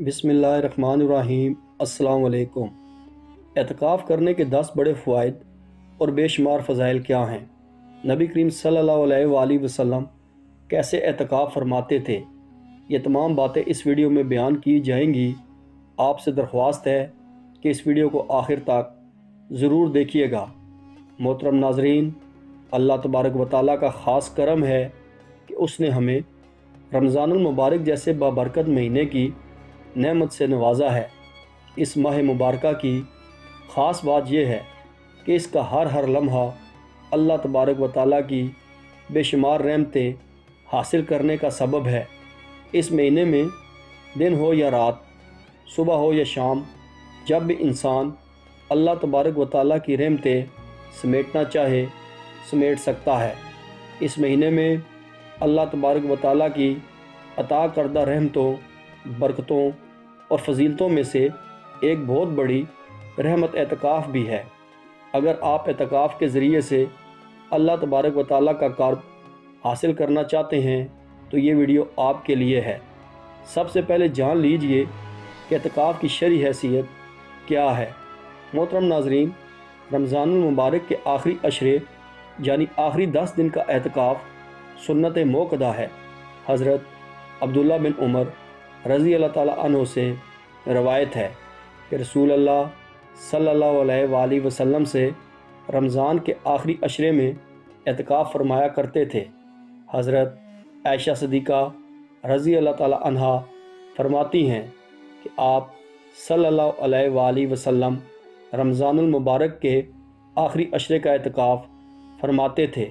बिस्मिल्लाहिर्रहमानिर्रहीम। अस्सलाम वालेकुम। एतकाफ़ करने के 10 बड़े फ़वाइद और बेशुमार फ़ज़ाइल क्या हैं? नबी करीम सल्लल्लाहु अलैहि वसल्लम कैसे एतकाफ़ फरमाते थे? ये तमाम बातें इस वीडियो में बयान की जाएंगी। आपसे दरख्वास्त है कि इस वीडियो को आखिर तक ज़रूर देखिएगा। मोहतरम नाज़रीन, अल्लाह तबारक व तआला का ख़ास करम है कि उसने हमें रमज़ानुल मुबारक जैसे बाबरकत महीने की नेमत से नवाजा है। इस माह मुबारक की ख़ास बात यह है कि इसका हर लम्हा अल्लाह तबारक व तआला की बेशुमार रहमतें हासिल करने का सबब है। इस महीने में दिन हो या रात, सुबह हो या शाम, जब भी इंसान अल्लाह तबारक व तआला की रहमतें समेटना चाहे समेट सकता है। इस महीने में अल्लाह तबारक व तआला की अता करदा रहमतों, बरकतों और फजीलतों में से एक बहुत बड़ी रहमत एतकाफ़ भी है। अगर आप एतकाफ़ के ज़रिए से अल्लाह तबारक व तआला का कर्ब हासिल करना चाहते हैं तो ये वीडियो आपके लिए है। सबसे पहले जान लीजिए कि एतकाफ़ की शरई हैसियत क्या है। मोहतरम नाज़रीन, रमज़ानुल मुबारक के आखिरी अशरे यानी आखिरी 10 दिन का एतकाफ़ सुन्नत मोक़दा है। हज़रत अब्दुल्ला बिन उमर रज़ी अल्लाह ताला अन्हु से रवायत है कि रसूल अल्लाह सल्लल्लाहु अलैहि वसल्लम से रमज़ान के आखिरी अशरे में एतकाफ़ फरमाया करते थे। हज़रत आयशा सिद्दीक़ा रज़ी अल्लाह ताला अन्हा फरमाती हैं कि आप सल्लल्लाहु अलैहि वसल्लम रमज़ानुल मुबारक के आखिरी अशरे का एतकाफ़ फरमाते थे,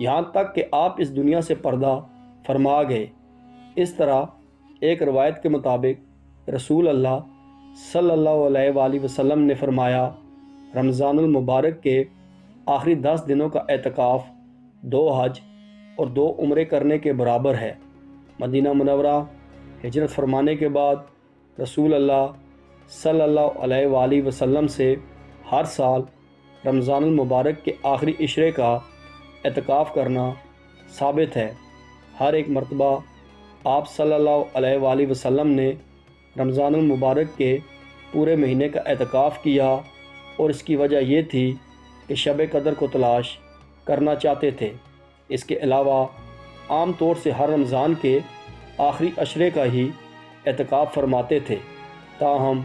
यहाँ तक कि आप इस दुनिया से पर्दा फरमा गए। इस तरह एक रवायत के मुताबिक रसूल अल्लाह सल्लल्लाहु अलैहि वसल्लम ने फरमाया, रमज़ानुल मुबारक के आखिरी 10 दिनों का एतकाफ़ 2 हज और 2 उम्रे करने के बराबर है। मदीना मुनव्वरा हिजरत फरमाने के बाद रसूल अल्लाह सल्लल्लाहु अलैहि वसल्लम से हर साल रमज़ानुल मुबारक के आखिरी इशरे का एतकाफ़ करना साबित है। हर एक मरतबा आप सल्लल्लाहु अलैहि वसल्लम ने रमज़ानुल मुबारक के पूरे महीने का एतकाफ़ किया और इसकी वजह ये थी कि शब कदर को तलाश करना चाहते थे। इसके अलावा आम तौर से हर रमज़ान के आखिरी अशरे का ही एतकाफ़ फरमाते थे। ताहम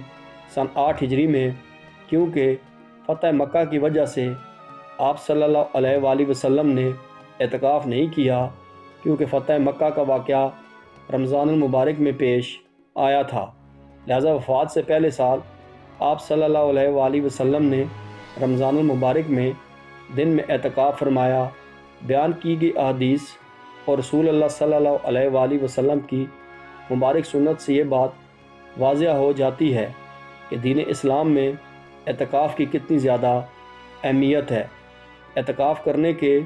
सन 8 हिजरी में क्योंकि फ़तह मक्का की वजह से आप सल्लल्लाहु अलैहि वसल्लम ने एतकाफ़ नहीं किया, क्योंकि फ़तह मक्का का वाक़या रमज़ानुल मुबारक में पेश आया था। लिहाजा वफ़ात से पहले साल आप सल्लल्लाहु अलैहि वसल्लम ने रमज़ानुल मुबारक में दिन में एतकाफ़ फरमाया। बयान की गई अहादीस और रसूल अल्लाह सल्लल्लाहु अलैहि वसल्लम की मुबारक सुन्नत से ये बात वाज़िया हो जाती है कि दीन इस्लाम में एतकाफ़ की कितनी ज़्यादा अहमियत है। एतकाफ़ करने के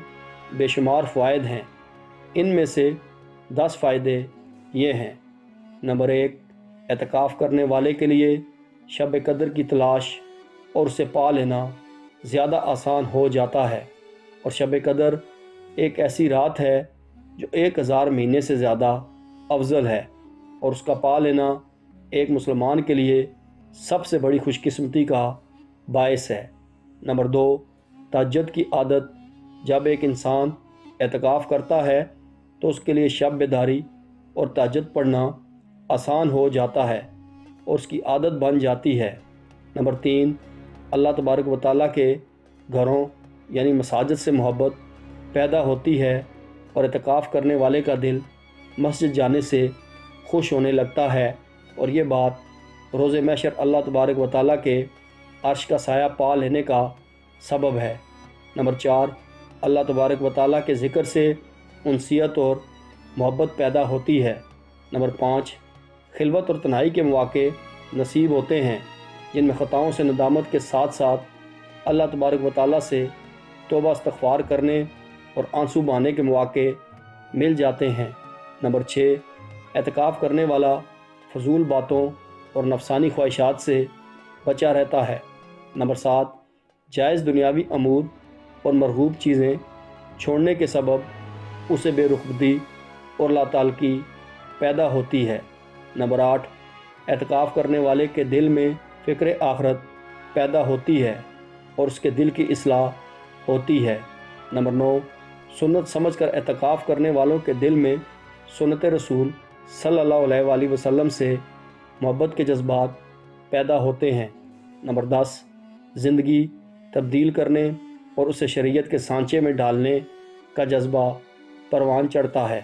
बेशुमार फ़वाइद हैं। इनमें से 10 फ़ायदे ये हैं। नंबर 1, एतकाफ़ करने वाले के लिए शब कदर की तलाश और उसे पा लेना ज़्यादा आसान हो जाता है। और शब कदर एक ऐसी रात है जो 1000 महीने से ज़्यादा अफजल है, और उसका पा लेना एक मुसलमान के लिए सबसे बड़ी खुशकिस्मती का बायस है। नंबर 2, तहज्जुद की आदत। जब एक इंसान एतकाफ़ करता है तो उसके लिए शब बेदारी और तहज्जुद पढ़ना आसान हो जाता है और उसकी आदत बन जाती है। नंबर 3, अल्लाह तबारक व तआला के घरों यानी मसाजिद से मोहब्बत पैदा होती है और एतकाफ़ करने वाले का दिल मस्जिद जाने से खुश होने लगता है, और ये बात रोज़ महशर अल्लाह तबारक व तआला के अर्श का साया पा लेने का सबब है। नंबर 4, अल्लाह तबारक व तआला के ज़िक्र से उनसियत और मोहब्बत पैदा होती है। नंबर 5, खिलवत और तन्हाई के मौके नसीब होते हैं जिनमें ख़ताओं से नदामत के साथ साथ अल्लाह तबारक व तआला से तौबा इस्तग़फ़ार करने और आंसू बहाने के मौके मिल जाते हैं। नंबर 6, एतकाफ़ करने वाला फजूल बातों और नफसानी ख्वाहिशात से बचा रहता है। नंबर 7, जायज़ दुनियावी अमूर और मरगूब चीज़ें छोड़ने के सबब उसे बेरुखबती और लाताल्की पैदा होती है। नंबर 8, اعتکاف کرنے والے کے دل میں فکر آخرت پیدا ہوتی ہے اور اس کے دل کی اصلاح ہوتی ہے۔ نمبر 9، سنت سمجھ کر اعتکاف کرنے والوں کے دل میں سنت رسول صلی اللہ علیہ وآلہ وسلم سے محبت کے جذبات پیدا ہوتے ہیں۔ نمبر 10، زندگی تبدیل کرنے اور اسے شریعت کے سانچے میں ڈالنے کا جذبہ پروان چڑھتا ہے۔